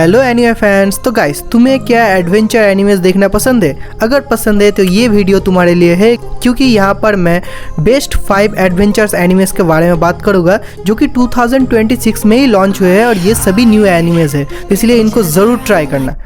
Hello anime fans. तो guys, तुम्हें क्या एडवेंचर एनिमेस देखना पसंद है? अगर पसंद है तो ये वीडियो तुम्हारे लिए है, क्योंकि यहाँ पर मैं बेस्ट 5 एडवेंचर्स एनिमेस के बारे में बात करूँगा जो कि 2026 में ही लॉन्च हुए हैं और ये सभी न्यू एनिमेस है, इसलिए इनको ज़रूर ट्राई करना।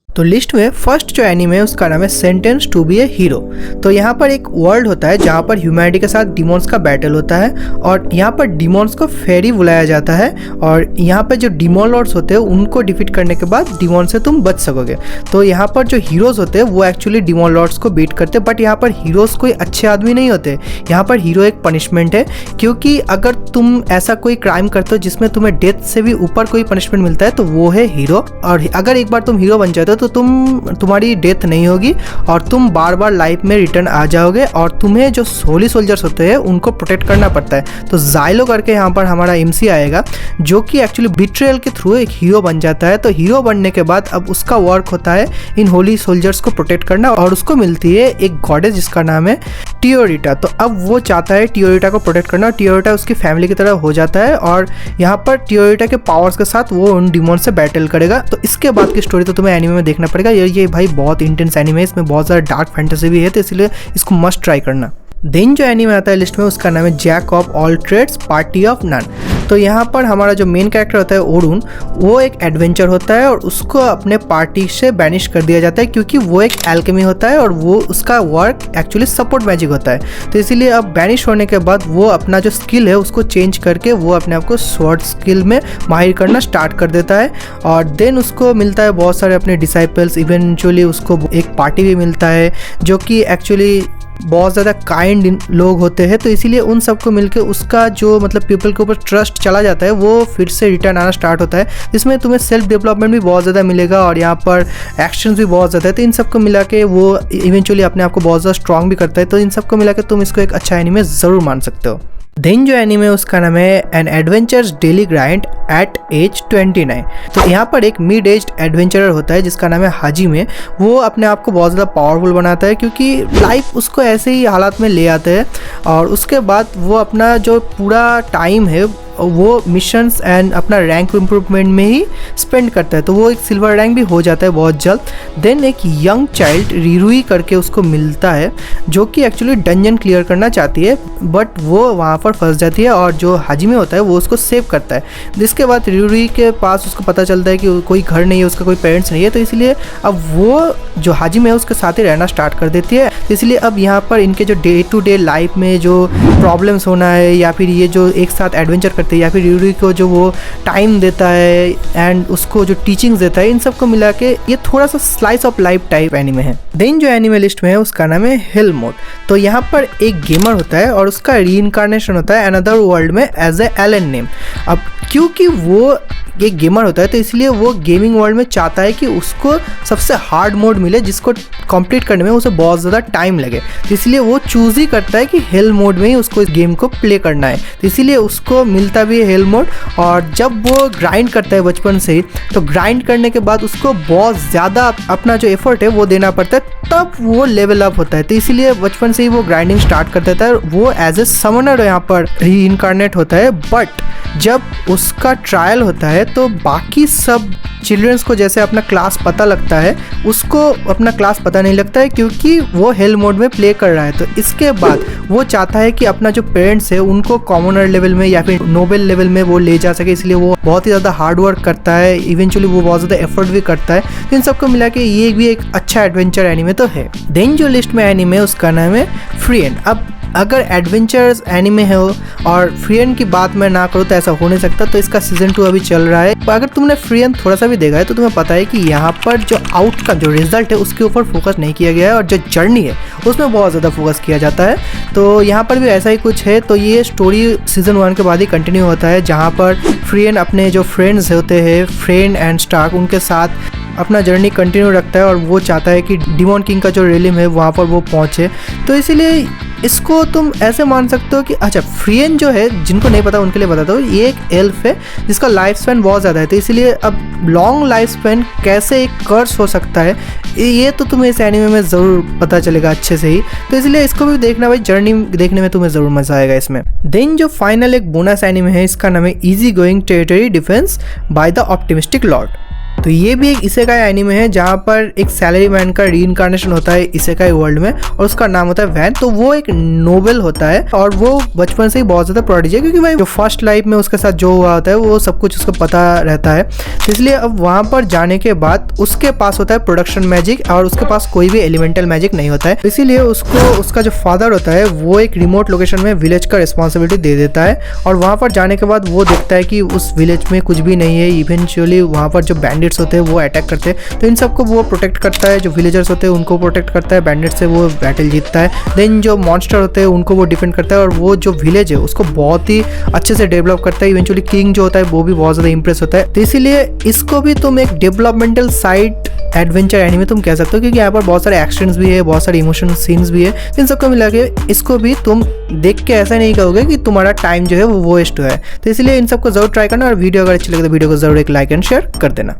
तो लिस्ट में फर्स्ट जो एनीमे है उसका नाम है sentence to be a hero. तो यहाँ पर एक वर्ल्ड होता है जहाँ पर ह्यूमैनिटी के साथ डिमॉन्स का बैटल होता है और यहाँ पर डिमॉन्स को फेरी बुलाया जाता है और यहाँ पर जो डिमॉन लॉर्ड्स होते हैं उनको डिफीट करने के बाद डिमॉन से तुम बच सकोगे। तो यहाँ पर जो हीरोज़ होते हैं वो एक्चुअली डिमॉन लॉर्ड्स को बीट करते हैं, बट यहाँ पर हीरोज़ कोई अच्छे आदमी नहीं होते। यहाँ पर हीरो एक पनिशमेंट है, क्योंकि अगर तुम ऐसा कोई क्राइम करते हो जिसमें तुम्हें डेथ से भी ऊपर कोई पनिशमेंट मिलता है तो वो है हीरो। और अगर एक बार तुम हीरो बन जाते हो तो तुम्हारी डेथ नहीं होगी और तुम बार बार लाइफ में रिटर्न आ जाओगे और तुम्हें जो होली सोल्जर्स होते हैं उनको प्रोटेक्ट करना पड़ता है। तो जाइलो करके यहाँ पर हमारा एमसी आएगा जो कि एक्चुअली बिट्रेयल के थ्रू एक हीरो बन जाता है। तो हीरो बनने के बाद अब उसका वर्क होता है इन होली सोल्जर्स को प्रोटेक्ट करना और उसको मिलती है एक गॉडेस जिसका नाम है टियोरिटा। तो अब वो चाहता है टियोरिटा को प्रोटेक्ट करना और टियोरिटा उसकी फैमिली की तरह हो जाता है और यहाँ पर टियोरिटा के पावर्स के साथ वो उन डिमॉन से बैटल करेगा। तो इसके बाद की स्टोरी तो तुम्हें एनीमे में देखना पड़ेगा। ये भाई बहुत इंटेंस एनीमे है, इसमें बहुत ज़्यादा डार्क फैंटेसी भी है, तो इसलिए इसको मस्ट ट्राई करना। देन जो एनीमे आता है लिस्ट में उसका नाम है jack of all trades party of none. तो यहाँ पर हमारा जो मेन कैरेक्टर होता है ओरुन, वो एक एडवेंचर होता है और उसको अपने पार्टी से बैनिश कर दिया जाता है क्योंकि वो एक एल्केमी होता है और वो उसका वर्क एक्चुअली सपोर्ट मैजिक होता है। तो इसीलिए अब बैनिश होने के बाद वो अपना जो स्किल है उसको चेंज करके वो अपने आप को स्वॉर्ड स्किल में माहिर करना स्टार्ट कर देता है और देन उसको मिलता है बहुत सारे अपने डिसाइपल्स। इवेंचुअली उसको एक पार्टी भी मिलता है जो कि एक्चुअली बहुत ज़्यादा काइंड लोग होते हैं। तो इसीलिए उन सबको मिलके उसका जो मतलब पीपल के ऊपर ट्रस्ट चला जाता है वो फिर से रिटर्न आना स्टार्ट होता है। इसमें तुम्हें सेल्फ डेवलपमेंट भी बहुत ज़्यादा मिलेगा और यहाँ पर एक्शंस भी बहुत ज़्यादा है। तो इन सबको मिला के वो इवेंचुअली अपने आप को बहुत ज़्यादा स्ट्रॉन्ग भी करता है। तो इन सबको मिला के तुम इसको एक अच्छा एनीमे ज़रूर मान सकते हो। देन जो एनीमे उसका नाम है an adventurer's daily grind at age 29। तो यहाँ पर एक मिड एज्ड एडवेंचरर होता है जिसका नाम है हाजिमे। वो अपने आप को बहुत ज़्यादा पावरफुल बनाता है क्योंकि लाइफ उसको ऐसे ही हालात में ले आते हैं और उसके बाद वो अपना जो पूरा टाइम है वो मिशंस एंड अपना रैंक इम्प्रूवमेंट में ही स्पेंड करता है। तो वो एक सिल्वर रैंक भी हो जाता है बहुत जल्द। देन एक यंग चाइल्ड रिरुई करके उसको मिलता है जो कि एक्चुअली डंजन क्लियर करना चाहती है, बट वो वहाँ पर फंस जाती है और जो हाजिमे होता है वो उसको सेव करता है। जिसके बाद रिरुई के पास उसको पता चलता है कि कोई घर नहीं है, उसका कोई पेरेंट्स नहीं है। तो इसलिए अब वो जो हाजिमे है उसके साथ ही रहना स्टार्ट कर देती है। तो इसलिए अब यहाँ पर इनके जो डे टू डे लाइफ में जो प्रॉब्लम्स होना है या फिर ये जो एक साथ एडवेंचर करते हैं या फिर रिरुई को जो वो टाइम देता है एंड उसको जो टीचिंग्स देता है, इन सबको मिला के ये थोड़ा सा slice of life type anime है। देन जो एनीमे लिस्ट में है उसका नाम है हिल मोड। तो यहाँ पर एक गेमर होता है और उसका रीइंकार्नेशन होता है अनदर वर्ल्ड में एज ए एलन नेम। अब क्योंकि वो एक गेमर होता है तो इसलिए वो गेमिंग वर्ल्ड में चाहता है कि उसको सबसे हार्ड मोड मिले जिसको कंप्लीट करने में उसे बहुत ज़्यादा टाइम लगे। तो इसलिए वो चूज़ ही करता है कि हेल मोड में ही उसको इस गेम को प्ले करना है। तो इसीलिए उसको मिलता भी है हेल मोड और जब वो ग्राइंड करता है बचपन से ही, तो ग्राइंड करने के बाद उसको बहुत ज़्यादा अपना जो एफर्ट है वो देना पड़ता है, तब वो लेवल अप होता है। तो इसीलिए बचपन से ही वो ग्राइंडिंग स्टार्ट कर देता है। वो एज ए समनर यहाँ पर रीइंकार्नेट होता है, बट जब उसका ट्रायल होता है तो बाकी सब चिल्ड्रंस को जैसे अपना क्लास पता लगता है, उसको अपना क्लास पता नहीं लगता है क्योंकि वो हेल मोड में प्ले कर रहा है। तो इसके बाद वो चाहता है कि अपना जो पेरेंट्स है उनको कॉमनर लेवल में या फिर नोबल लेवल में वो ले जा सके, इसलिए वो बहुत ही ज़्यादा हार्ड वर्क करता है। इवेंचुअली वो बहुत ज़्यादा एफर्ट भी करता है। तो इन सबको मिला के ये भी एक अच्छा एडवेंचर एनीमे तो है। देन जो लिस्ट में एनीमे उसका नाम है फ्रीएंड। अब अगर एडवेंचर्स एनीमे है और फ्रीएंड की बात मैं ना करूँ तो ऐसा हो नहीं सकता। तो इसका सीजन 2 अभी चल रहा है। अगर तुमने फ्रीएंड थोड़ा सा भी देखा है तो तुम्हें पता है कि यहाँ पर जो आउटकम जो रिजल्ट है उसके ऊपर फोकस नहीं किया गया है और जो जर्नी है उसमें बहुत ज़्यादा फोकस किया जाता है। तो यहाँ पर भी ऐसा ही कुछ है। तो ये स्टोरी सीजन 1 के बाद ही कंटिन्यू होता है जहाँ पर फ्रीएंड अपने जो फ्रेंड्स होते हैं फ्रेंड एंड स्टार्क उनके साथ अपना जर्नी कंटिन्यू रखता है और वो चाहता है कि डिमॉन किंग का जो रेलिम है वहाँ पर वो पहुँचे। तो इसीलिए इसको तुम ऐसे मान सकते हो कि अच्छा फ्रियन जो है, जिनको नहीं पता उनके लिए बताता हूँ, ये एक एल्फ है जिसका लाइफ स्पैन बहुत ज़्यादा है। तो इसलिए अब लॉन्ग लाइफ स्पैन कैसे एक कर्स हो सकता है ये तो तुम्हें इस एनीमे में ज़रूर पता चलेगा अच्छे से ही। तो इसलिए इसको भी देखना भाई, जर्नी देखने में तुम्हें ज़रूर मज़ा आएगा इसमें। देन जो फाइनल एक बोनस एनीमे है, इसका नाम है easy going territory defence by the optimistic Lord. तो ये भी एक इसेकाई एनीमे है जहाँ पर एक सैलरी मैन का रीइंकार्नेशन होता है इसेकाई वर्ल्ड में और उसका नाम होता है वैन। तो वो एक नोबल होता है और वो बचपन से ही बहुत ज़्यादा प्रोडिजी है, क्योंकि भाई जो फर्स्ट लाइफ में उसके साथ जो हुआ होता है वो सब कुछ उसको पता रहता है। तो इसलिए अब वहाँ पर जाने के बाद उसके पास होता है प्रोडक्शन मैजिक और उसके पास कोई भी एलिमेंटल मैजिक नहीं होता है। इसीलिए उसको उसका जो फादर होता है वो एक रिमोट लोकेशन में विलेज का रिस्पॉन्सिबिलिटी दे देता है और वहाँ पर जाने के बाद वो देखता है कि उस विलेज में कुछ भी नहीं है। इवेंचुअली वहाँ पर जो बैंडिट्स होते हैं वो अटैक करते हैं, तो इन सबको वो प्रोटेक्ट करता है। जो विलेजर्स होते हैं उनको प्रोटेक्ट करता है, बैंडिट से वो बैटल जीतता है। देन जो मॉन्स्टर होते हैं उनको वो डिफेंड करता है और वो जो विलेज है उसको बहुत ही अच्छे से डेवलप करता है। इवेंचुअली किंग जो होता है वो भी बहुत ज़्यादा इंप्रेस होता है। तो इसीलिए इसको भी तुम एक डेवलपमेंटल साइड एडवेंचर एनीमे तुम कह सकते हो, क्योंकि यहाँ पर बहुत सारे एक्शंस भी है, बहुत सारे इमोशनल सीन्स भी है। इन सबको मिला के इसको भी तुम देख के ऐसा नहीं कहोगे कि तुम्हारा टाइम जो है वो वेस्ट हुआ है। तो इसलिए इन सबको जरूर ट्राई करना और वीडियो अगर अच्छी लगे तो वीडियो को जरूर एक लाइक एंड शेयर कर देना।